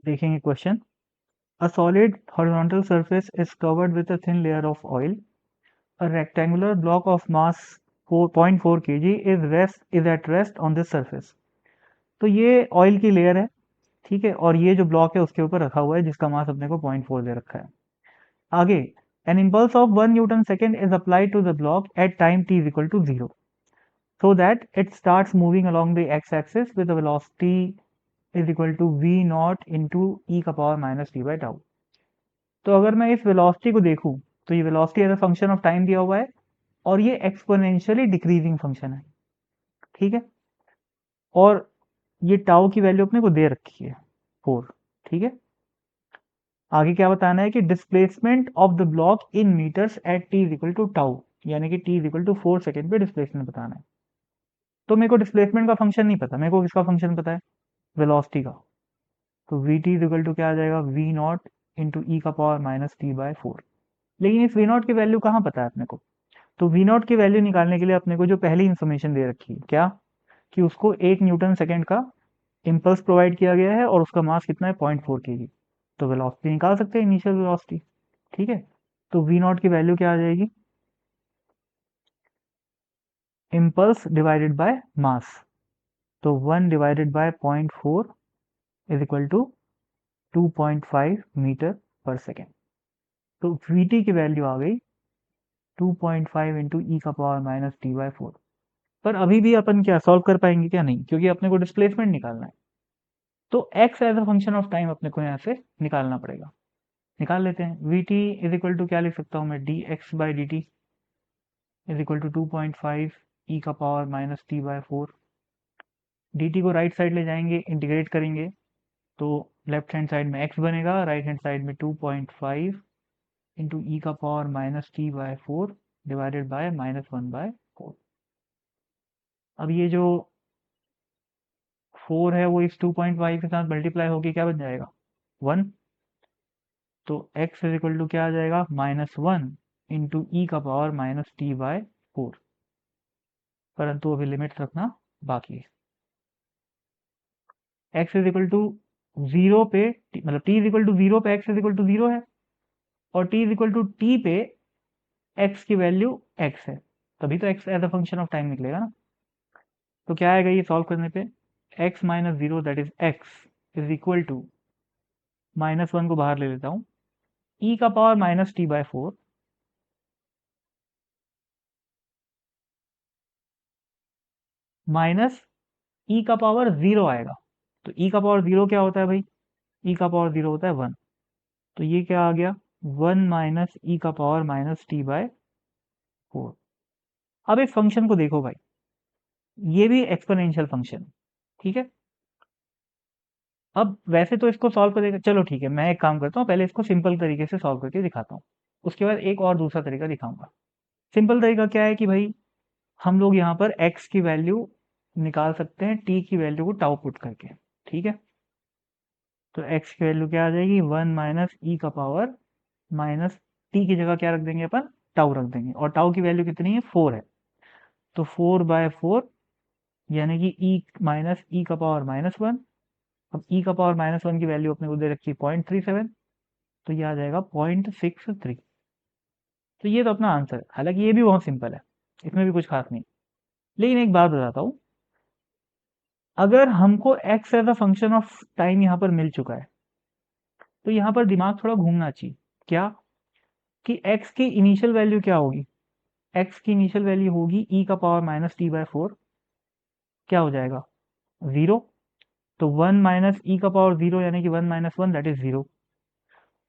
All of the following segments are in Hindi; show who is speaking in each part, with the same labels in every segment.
Speaker 1: देखेंगे question. A solid horizontal surface is covered with a thin layer of oil. A rectangular block of mass 0.4 kg is at rest on this surface. तो ये ऑयल की लेयर है, ठीक है, और ये जो ब्लॉक है उसके ऊपर रखा हुआ है जिसका मास अपने को 0.4 दे रखा है। आगे, an impulse of 1 newton second is अप्लाइड to the block at time t is equal to 0 so that it starts moving along the x-axis with a velocity is equal to v naught into e का power minus T by tau. तो अगर मैं इस वेलोसिटी को देखूं तो ये velocity as a function of time दिया हुआ है और ये एक्सपोनेंशियली डिक्रीजिंग फंक्शन है, ठीक है। और ये टाउ की वैल्यू अपने को दे रखी है 4, ठीक है। आगे क्या बताना है कि displacement of the block in metres at T is equal to tau, यानी कि T is equal to 4 second पे डिस्प्लेसमेंट बताना है। तो मेरे को डिस्प्लेसमेंट का फंक्शन नहीं पता, मेरे को किसका फंक्शन पता है, वेलोसिटी का। तो वी टी इक्वल टू क्या आ जाएगा, वी नॉट इंटू ई का पावर माइनस टी बाय 4। लेकिन इस वी नॉट की वैल्यू कहाँ पता है अपने को। तो वी नॉट की वैल्यू निकालने के लिए अपने को जो पहली इन्फॉर्मेशन दे रखी है क्या, कि उसको 1 न्यूटन सेकेंड का इम्पल्स प्रोवाइड किया गया है और उसका मास कितना है 0.4 kg। तो वेलोसिटी निकाल सकते हैं, इनिशियल वेलोसिटी, ठीक है। तो वी नॉट की वैल्यू क्या आ जाएगी, इम्पल्स डिवाइडेड बाय मास। तो 1 divided by 0.4 is equal to 2.5 metre per second. तो वी टी की वैल्यू आ गई 2.5 इंटू ई का पावर माइनस टी बाई 4। पर अभी भी अपन क्या सॉल्व कर पाएंगे क्या, नहीं, क्योंकि अपने को डिस्प्लेसमेंट निकालना है। तो x as a function of time अपने को यहाँ से निकालना पड़ेगा। निकाल लेते हैं। V t is equal to क्या लिख सकता हूँ मैं, d x by d t is equal to 2.5 e का power minus T by 4। D t को राइट साइड ले जाएंगे, इंटीग्रेट करेंगे, तो लेफ्ट हैंड साइड में x बनेगा, राइट हैंड साइड में 2.5 इंटू ई का power minus t by 4 divided by -1/4। अब ये जो 4 है वो इस 2.5 के साथ मल्टीप्लाई होके क्या बन जाएगा, 1। तो x इज इक्वल टू क्या आ जाएगा, -1 इंटू ई का पावर माइनस टी बाय 4। परंतु अभी लिमिट्स रखना बाकी है। x इज इक्वल टू 0 पे, मतलब t इज इक्वल टू 0 पे x इज इक्वल टू 0 है, और t is equal to t पे x की वैल्यू x है, तभी तो x as a function of time निकलेगा ना। तो क्या आएगा ये सॉल्व करने पे, x minus 0 that is x is equal to -1 को बाहर ले लेता हूँ, e का power minus t by 4 minus e का पावर 0 आएगा। तो e का पावर 0 क्या होता है भाई, e का पावर 0 होता है 1। तो ये क्या आ गया, 1 माइनस ई का पावर माइनस टी बाय 4। अब इस फंक्शन को देखो भाई, ये भी एक्सपोनेंशियल फंक्शन, ठीक है। अब वैसे तो इसको सॉल्व करेगा, चलो ठीक है, मैं एक काम करता हूँ, पहले इसको सिंपल तरीके से सॉल्व करके दिखाता हूँ, उसके बाद एक और दूसरा तरीका दिखाऊंगा। सिंपल तरीका क्या है कि भाई हम लोग यहाँ पर x की वैल्यू निकाल सकते हैं t की वैल्यू को टाउ पुट करके, ठीक है। तो x की वैल्यू क्या आ जाएगी, 1 माइनस ई का पावर माइनस टी की जगह क्या रख देंगे अपन, टाउ रख देंगे, और टाउ की वैल्यू कितनी है, 4 है। तो 4/4 यानी कि ई माइनस ई का पावर -1। अब ई का पावर -1 की वैल्यू अपने को दे रखी है 0.37, तो ये आ जाएगा 0.63। तो ये तो अपना आंसर है, हालांकि ये भी बहुत सिंपल है, इसमें भी कुछ खास नहीं। लेकिन एक बात बताता हूँ, अगर हमको x as a function of time यहाँ पर मिल चुका है, तो यहाँ पर दिमाग थोड़ा घूमना चाहिए। क्या, कि x की इनिशियल वैल्यू क्या होगी, x की इनिशियल वैल्यू होगी e का पावर माइनस टी बाय 4, क्या हो जाएगा, 0। तो 1 माइनस ई का पावर 0 यानी कि 1 माइनस 1 दैट इज 0।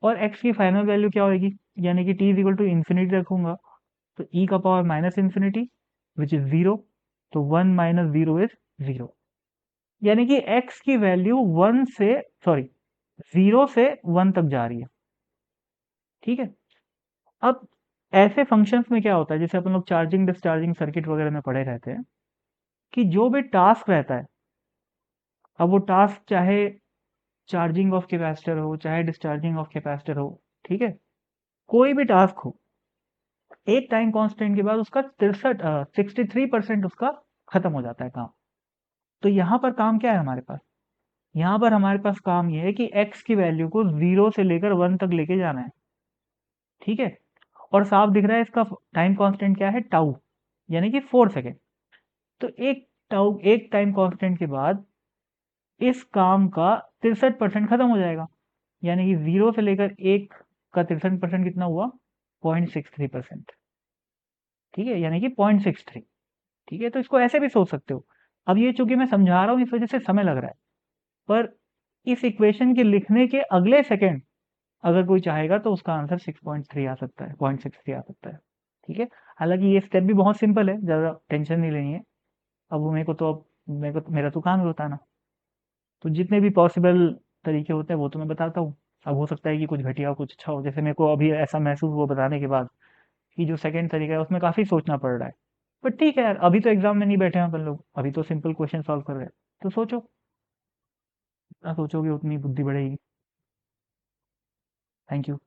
Speaker 1: और x की फाइनल वैल्यू क्या होगी, यानी कि t is equal to infinity रखूंगा, तो e का power minus infinity which is 0। तो 1 माइनस 0 इज 0, यानी कि x की वैल्यू 1 से, सॉरी, 0 से 1 तक जा रही है, ठीक है। अब ऐसे फंक्शंस में क्या होता है, जैसे अपन लोग चार्जिंग डिस्चार्जिंग सर्किट वगैरह में पढ़े रहते हैं, कि जो भी टास्क रहता है, अब वो टास्क चाहे चार्जिंग ऑफ कैपेसिटर हो चाहे डिस्चार्जिंग ऑफ कैपेसिटर हो, ठीक है, कोई भी टास्क हो, एक टाइम कांस्टेंट के बाद उसका 63% उसका खत्म हो जाता है काम। तो यहाँ पर काम क्या है हमारे पास, यहाँ पर हमारे पास काम ये है कि x की वैल्यू को 0 से लेकर 1 तक लेके जाना है, ठीक है। और साफ दिख रहा है इसका टाइम कांस्टेंट क्या है, टाउ, यानी कि 4 सेकेंड। तो एक टाइम कांस्टेंट के बाद इस काम का 63% खत्म हो जाएगा, यानी कि 0 से लेकर 1 का 63% कितना हुआ, 0.63%, ठीक है, यानी कि 0.63, ठीक है। तो इसको ऐसे भी सोच सकते हो। अब ये चूंकि मैं समझा रहा हूँ इस वजह से समय लग रहा है, पर इस इक्वेशन के लिखने के अगले सेकंड अगर कोई चाहेगा तो उसका आंसर 6.3 आ सकता है, 0.63 आ सकता है, ठीक है। हालांकि ये स्टेप भी बहुत सिंपल है, ज़्यादा टेंशन नहीं लेनी है। अब वो मेरे को मेरा तो काम है बताना। तो जितने भी पॉसिबल तरीके होते हैं वो तो मैं बताता हूँ। अब हो सकता है कि कुछ घटिया हो कुछ अच्छा हो, जैसे मेरे को अभी ऐसा महसूस हुआ बताने के बाद कि जो सेकंड तरीका है उसमें काफ़ी सोचना पड़ रहा है। बट ठीक है यार, अभी तो एग्जाम में नहीं बैठे हैं अपन लोग, अभी तो सिंपल क्वेश्चन सॉल्व कर रहे हैं। तो सोचो, जितना सोचोगे उतनी बुद्धि बढ़ेगी। Thank you.